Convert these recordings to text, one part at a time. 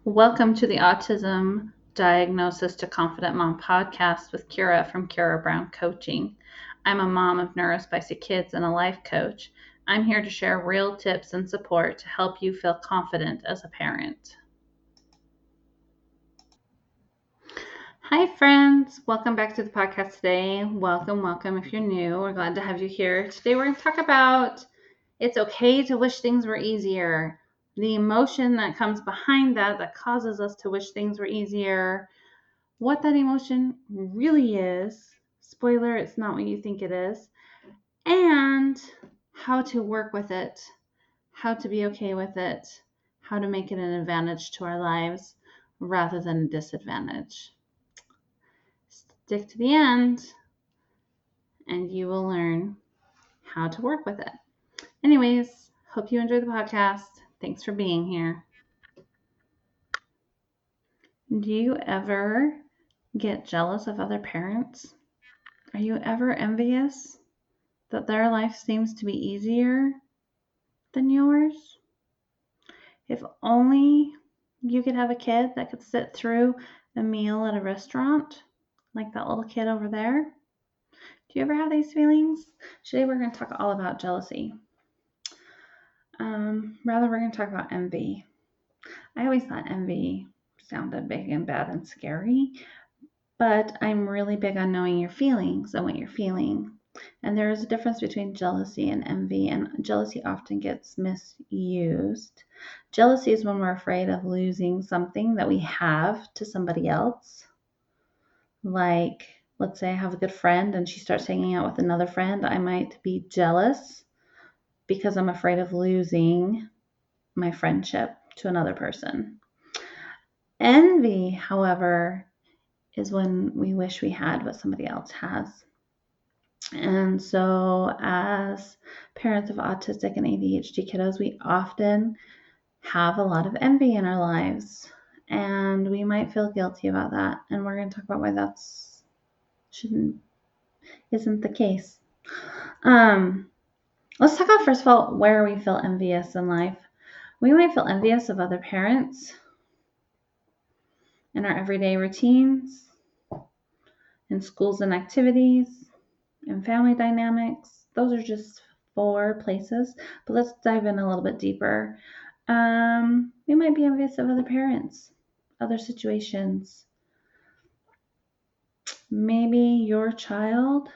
Welcome to the Autism Diagnosis to Confident Mom podcast with Kira from Kira Brown Coaching. I'm a mom of neurospicy kids and a life coach. I'm here to share real tips and support to help you feel confident as a parent. Hi, friends. Welcome back to the podcast today. Welcome. If you're new, we're glad to have you here. Today, we're going to talk about it's okay to wish things were easier. The emotion that comes behind that causes us to wish things were easier, what that emotion really is. Spoiler, it's not what you think it is. And how to work with it, how to be okay with it, how to make it an advantage to our lives rather than a disadvantage. Stick to the end and you will learn how to work with it. Anyways, hope you enjoy the podcast. Thanks for being here. Do you ever get jealous of other parents? Are you ever envious that their life seems to be easier than yours? If only you could have a kid that could sit through a meal at a restaurant like that little kid over there. Do you ever have these feelings? Today we're going to talk all about jealousy. Rather, we're going to talk about envy. I always thought envy sounded big and bad and scary, but I'm really big on knowing your feelings and what you're feeling. And there is a difference between jealousy and envy, and jealousy often gets misused. Jealousy is when we're afraid of losing something that we have to somebody else. Like, let's say I have a good friend and she starts hanging out with another friend. I might be jealous because I'm afraid of losing my friendship to another person. Envy, however, is when we wish we had what somebody else has. And so as parents of autistic and ADHD kiddos, we often have a lot of envy in our lives, and we might feel guilty about that. And we're going to talk about why that isn't the case. Let's talk about, first of all, where we feel envious in life. We might feel envious of other parents in our everyday routines, in schools and activities, in family dynamics. Those are just 4 places, but let's dive in a little bit deeper. We might be envious of other parents, other situations. Maybe your child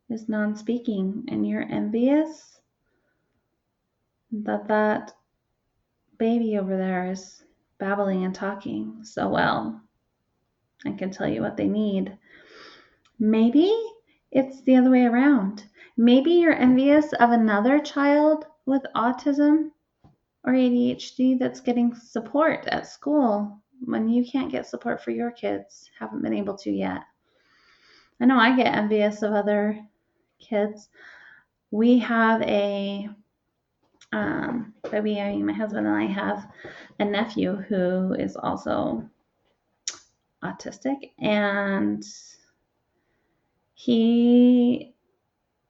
is non-speaking and you're envious that baby over there is babbling and talking so well and can tell you what they need. Maybe it's the other way around. Maybe you're envious of another child with autism or ADHD that's getting support at school when you can't get support for your kids, haven't been able to yet. I know I get envious of other kids. We have my husband and I have a nephew who is also autistic, and he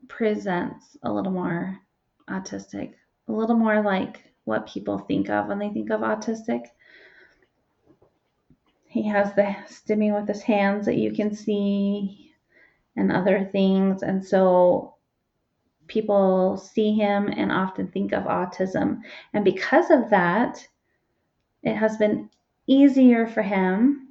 presents a little more autistic, a little more like what people think of when they think of autistic. He has the stimming with his hands that you can see and other things, and so people see him and often think of autism. And because of that, it has been easier for him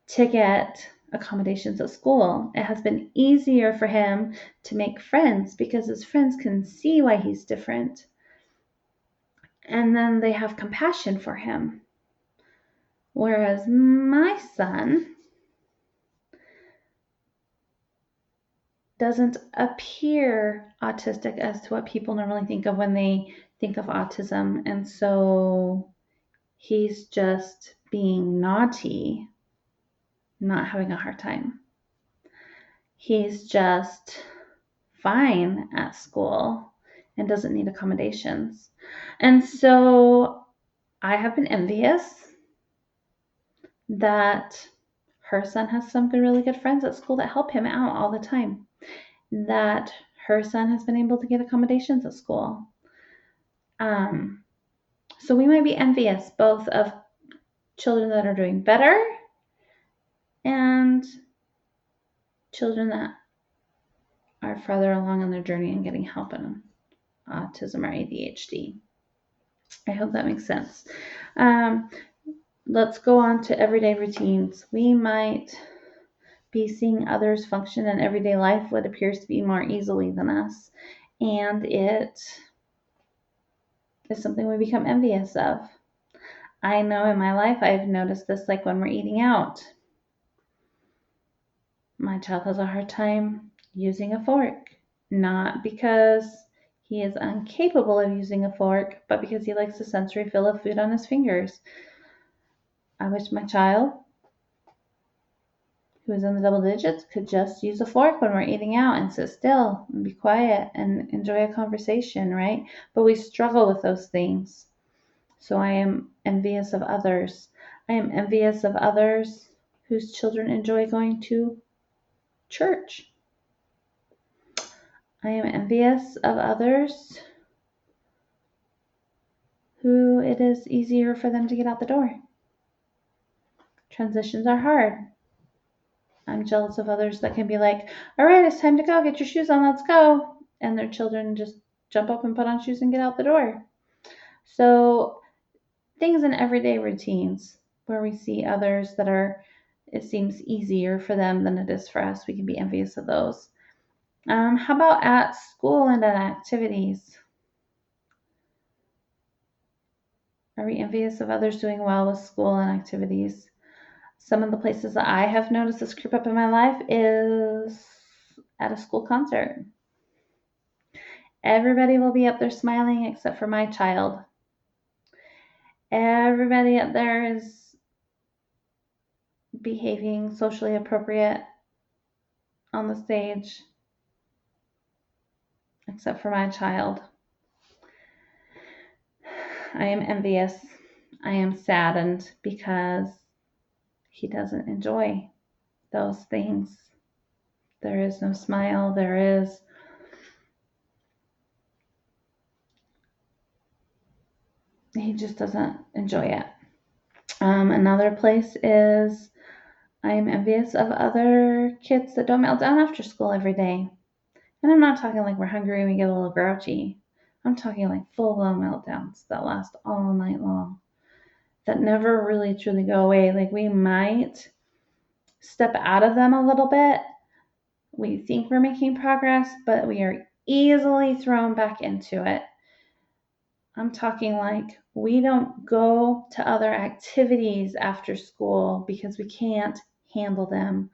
to get accommodations at school. It has been easier for him to make friends because his friends can see why he's different. And then they have compassion for him. Whereas my son doesn't appear autistic as to what people normally think of when they think of autism. And so he's just being naughty, not having a hard time. He's just fine at school and doesn't need accommodations. And so I have been envious that her son has some really good friends at school that help him out all the time, that her son has been able to get accommodations at school. So we might be envious both of children that are doing better and children that are farther along on their journey and getting help in autism or ADHD. I hope that makes sense. Let's go on to everyday routines. We might be seeing others function in everyday life what appears to be more easily than us, and it is something we become envious of. I know in my life I've noticed this, like when we're eating out. My child has a hard time using a fork, not because he is incapable of using a fork, but because he likes the sensory feel of food on his fingers. I wish my child, who is in the double digits, could just use a fork when we're eating out and sit still and be quiet and enjoy a conversation, right? But we struggle with those things. So I am envious of others. I am envious of others whose children enjoy going to church. I am envious of others who it is easier for them to get out the door. Transitions are hard. I'm jealous of others that can be like, all right, it's time to go. Get your shoes on. Let's go. And their children just jump up and put on shoes and get out the door. So things in everyday routines where we see others that it seems easier for them than it is for us. We can be envious of those. How about at school and at activities? Are we envious of others doing well with school and activities? Some of the places that I have noticed this creep up in my life is at a school concert. Everybody will be up there smiling except for my child. Everybody up there is behaving socially appropriate on the stage except for my child. I am envious. I am saddened because he doesn't enjoy those things. There is no smile. He just doesn't enjoy it. Another place is I am envious of other kids that don't melt down after school every day. And I'm not talking like we're hungry and we get a little grouchy. I'm talking like full-blown meltdowns that last all night long, that never really truly go away. Like we might step out of them a little bit. We think we're making progress, but we are easily thrown back into it. I'm talking like we don't go to other activities after school because we can't handle them.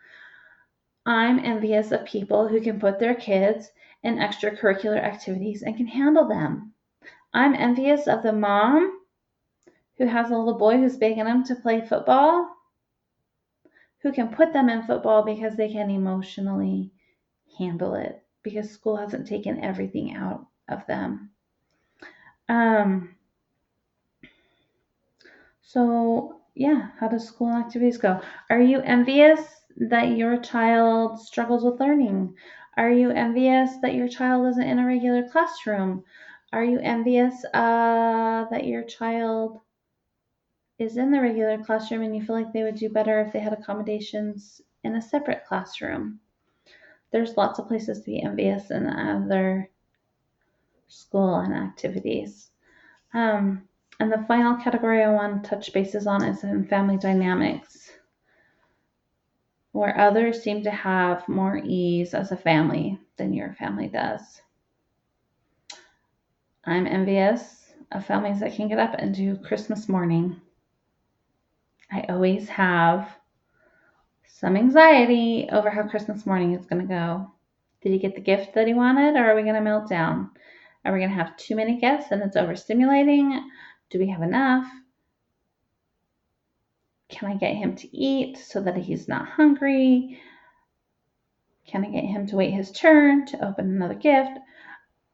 I'm envious of people who can put their kids in extracurricular activities and can handle them. I'm envious of the mom who has a little boy who's begging them to play football, who can put them in football because they can emotionally handle it, because school hasn't taken everything out of them. So yeah, how does school activities go? Are you envious that your child struggles with learning? Are you envious that your child isn't in a regular classroom? Are you envious that your child is in the regular classroom and you feel like they would do better if they had accommodations in a separate classroom? There's lots of places to be envious in other school and activities. And the final category I want to touch bases on is in family dynamics, where others seem to have more ease as a family than your family does. I'm envious of families that can get up and do Christmas morning. I always have some anxiety over how Christmas morning is going to go. Did he get the gift that he wanted, or are we going to melt down? Are we going to have too many guests and it's overstimulating? Do we have enough? Can I get him to eat so that he's not hungry? Can I get him to wait his turn to open another gift?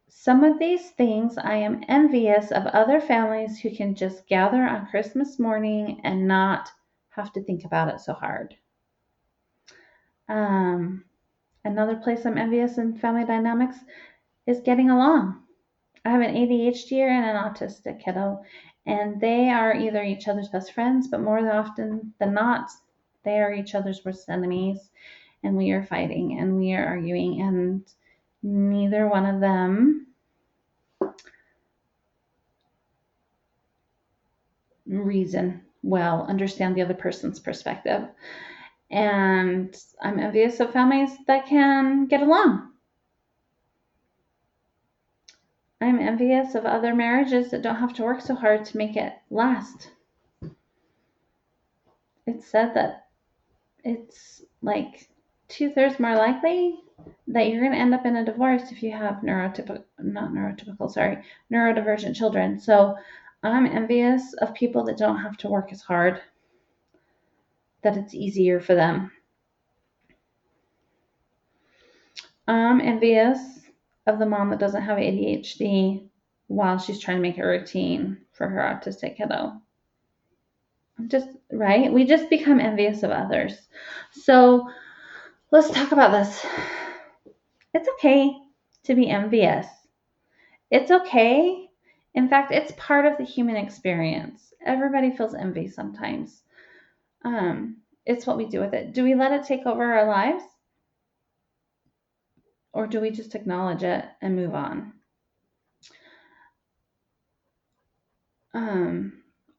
Some of these things I am envious of other families who can just gather on Christmas morning and not have to think about it so hard. Another place I'm envious in family dynamics is getting along. I have an ADHD and an autistic kiddo, And they are either each other's best friends, but more often than not, they are each other's worst enemies. And we are fighting and we are arguing, and neither one of them understand the other person's perspective. And I'm envious of families that can get along. I'm envious of other marriages that don't have to work so hard to make it last. It's said that it's like 2/3 more likely that you're going to end up in a divorce if you have neurodivergent children. So I'm envious of people that don't have to work as hard, that it's easier for them. I'm envious of the mom that doesn't have ADHD while she's trying to make a routine for her autistic kiddo. Right? We just become envious of others. So let's talk about this. It's okay to be envious. It's okay. In fact, it's part of the human experience. Everybody feels envy sometimes. It's what we do with it. Do we let it take over our lives? Or do we just acknowledge it and move on?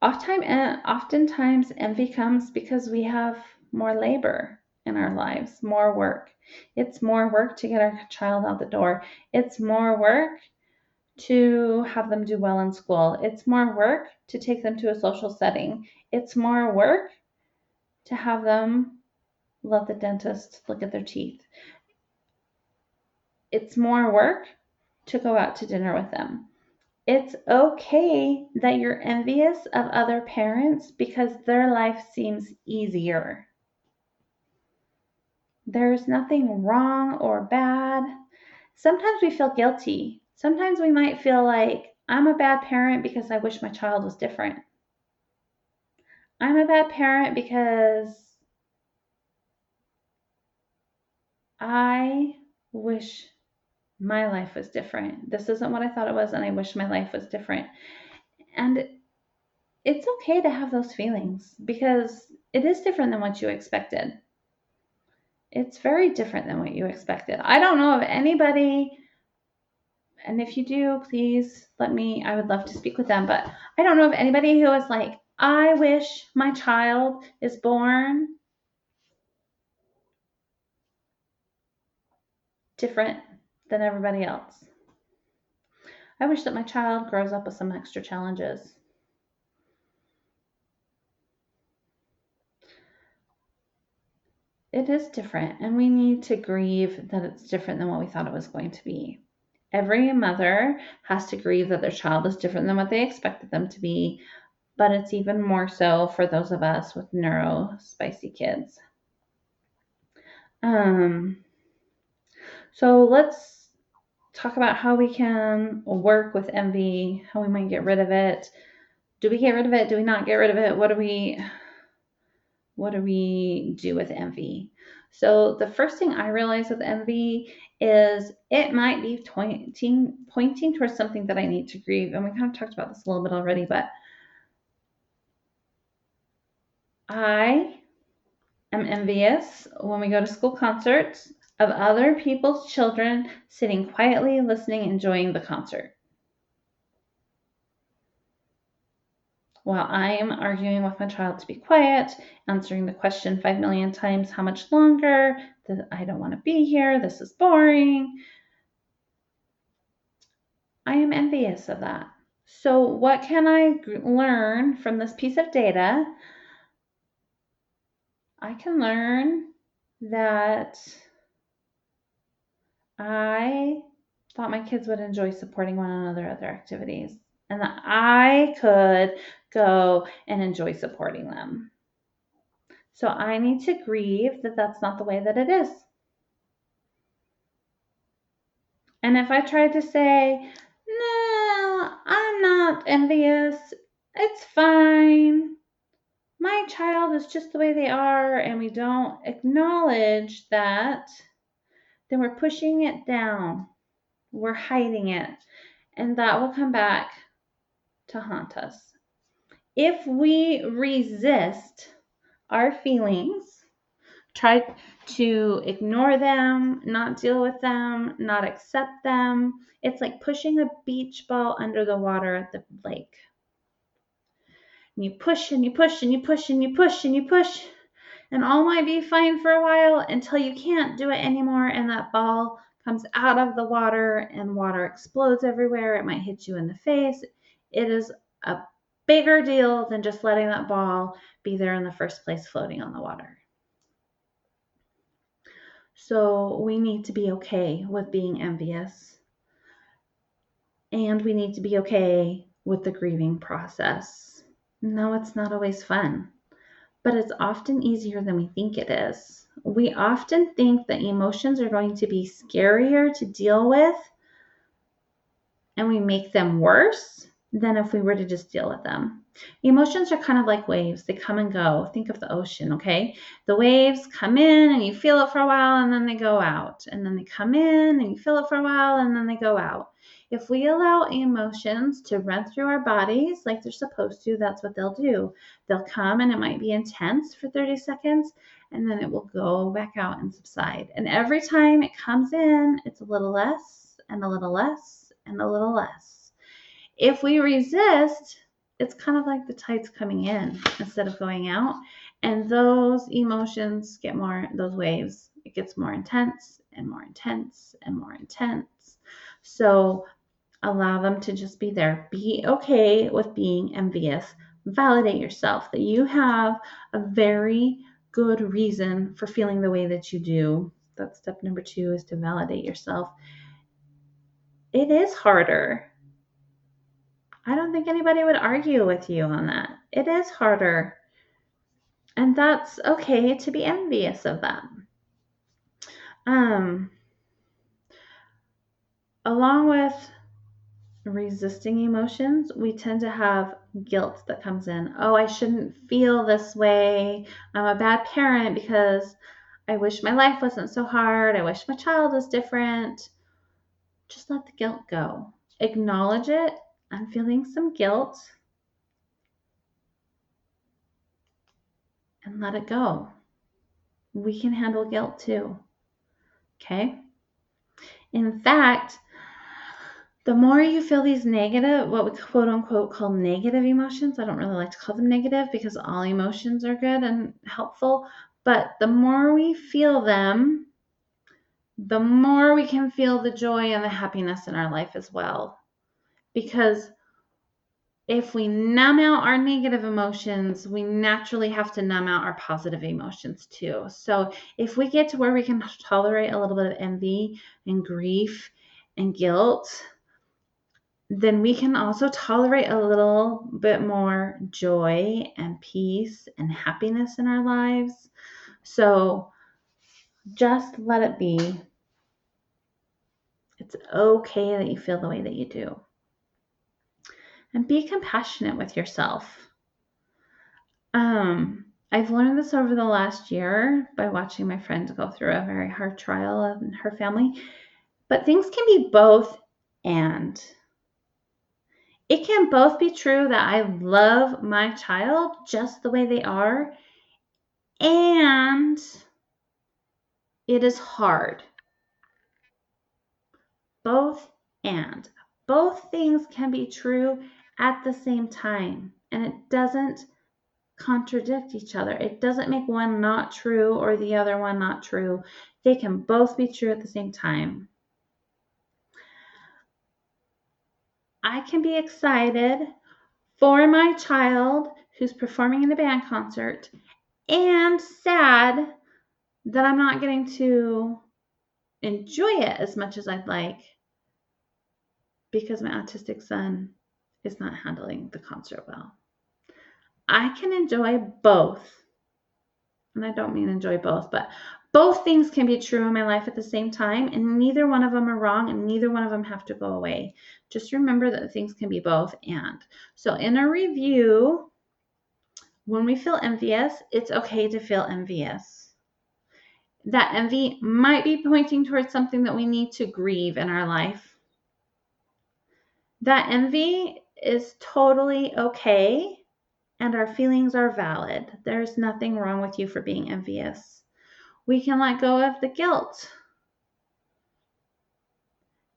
Oftentimes envy comes because we have more labor in our lives, more work. It's more work to get our child out the door. It's more work to have them do well in school. It's more work to take them to a social setting. It's more work to have them let the dentist look at their teeth. It's more work to go out to dinner with them. It's okay that you're envious of other parents because their life seems easier. There's nothing wrong or bad. Sometimes we feel guilty. Sometimes we might feel like, I'm a bad parent because I wish my child was different. I'm a bad parent because I wish my life was different. This isn't what I thought it was, and I wish my life was different. And it's okay to have those feelings because it is different than what you expected. It's very different than what you expected. I don't know of anybody, and if you do, please let me, I would love to speak with them, but I don't know of anybody who is like, I wish my child is born different than everybody else. I wish that my child grows up with some extra challenges. It is different, and we need to grieve that it's different than what we thought it was going to be. Every mother has to grieve that their child is different than what they expected them to be, but it's even more so for those of us with spicy kids. So let's talk about how we can work with envy, how we might get rid of it. Do we get rid of it? Do we not get rid of it? What do we do with envy? So the first thing I realize with envy is it might be pointing towards something that I need to grieve. And we kind of talked about this a little bit already, but I am envious when we go to school concerts of other people's children sitting quietly, listening, enjoying the concert, while I am arguing with my child to be quiet, answering the question 5 million times, how much longer? I don't want to be here. This is boring. I am envious of that. So what can I learn from this piece of data? I can learn that I thought my kids would enjoy supporting one another at their activities, and that I could go and enjoy supporting them. So I need to grieve that that's not the way that it is. And if I tried to say, no, I'm not envious, it's fine, my child is just the way they are, and we don't acknowledge that, then we're pushing it down. We're hiding it. And that will come back to haunt us. If we resist our feelings, try to ignore them, not deal with them, not accept them, it's like pushing a beach ball under the water at the lake. And you push and you push and you push and you push and you push, and all might be fine for a while until you can't do it anymore, and that ball comes out of the water and water explodes everywhere. It might hit you in the face. It is a bigger deal than just letting that ball be there in the first place floating on the water. So we need to be okay with being envious, and we need to be okay with the grieving process. No, it's not always fun, but it's often easier than we think it is. We often think that emotions are going to be scarier to deal with, and we make them worse than if we were to just deal with them. Emotions are kind of like waves. They come and go. Think of the ocean, okay? The waves come in and you feel it for a while and then they go out. And then they come in and you feel it for a while and then they go out. If we allow emotions to run through our bodies like they're supposed to, that's what they'll do. They'll come and it might be intense for 30 seconds and then it will go back out and subside. And every time it comes in, it's a little less and a little less and a little less. If we resist, it's kind of like the tides coming in instead of going out. And those emotions get more, those waves, it gets more intense and more intense and more intense. So allow them to just be there. Be okay with being envious. Validate yourself that you have a very good reason for feeling the way that you do. That's step number 2, is to validate yourself. It is harder. I don't think anybody would argue with you on that. It is harder. And that's okay to be envious of them. Along with resisting emotions, we tend to have guilt that comes in. Oh, I shouldn't feel this way. I'm a bad parent because I wish my life wasn't so hard. I wish my child was different. Just let the guilt go. Acknowledge it. I'm feeling some guilt. And let it go. We can handle guilt too. Okay? In fact, the more you feel these negative, what we quote unquote call negative emotions, I don't really like to call them negative because all emotions are good and helpful, but the more we feel them, the more we can feel the joy and the happiness in our life as well. Because if we numb out our negative emotions, we naturally have to numb out our positive emotions too. So if we get to where we can tolerate a little bit of envy and grief and guilt, then we can also tolerate a little bit more joy and peace and happiness in our lives. So just let it be. It's okay that you feel the way that you do. And be compassionate with yourself. I've learned this over the last year by watching my friend go through a very hard trial in her family. But things can be both and. It can both be true that I love my child just the way they are, and it is hard. Both and. Both things can be true at the same time, and it doesn't contradict each other. It doesn't make one not true or the other one not true. They can both be true at the same time. I can be excited for my child who's performing in a band concert and sad that I'm not getting to enjoy it as much as I'd like because my autistic son is not handling the concert well. I can enjoy both. And I don't mean enjoy both, but both things can be true in my life at the same time, and neither one of them are wrong, and neither one of them have to go away. Just remember that things can be both and. So in a review, when we feel envious, it's okay to feel envious. That envy might be pointing towards something that we need to grieve in our life. That envy is totally okay. And our feelings are valid. There's nothing wrong with you for being envious. We can let go of the guilt.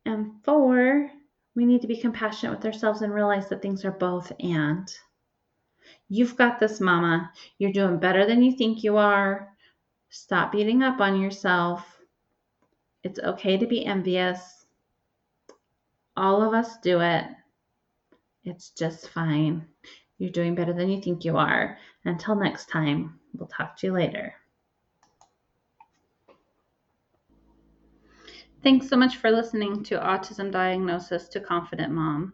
And 4, we need to be compassionate with ourselves and realize that things are both and. You've got this, mama. You're doing better than you think you are. Stop beating up on yourself. It's okay to be envious. All of us do it. It's just fine. You're doing better than you think you are. Until next time, we'll talk to you later. Thanks so much for listening to Autism Diagnosis to Confident Mom.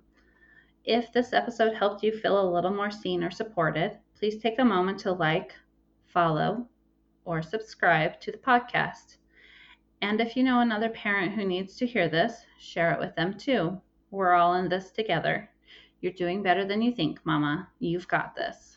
If this episode helped you feel a little more seen or supported, please take a moment to like, follow, or subscribe to the podcast. And if you know another parent who needs to hear this, share it with them too. We're all in this together. You're doing better than you think, Mama. You've got this.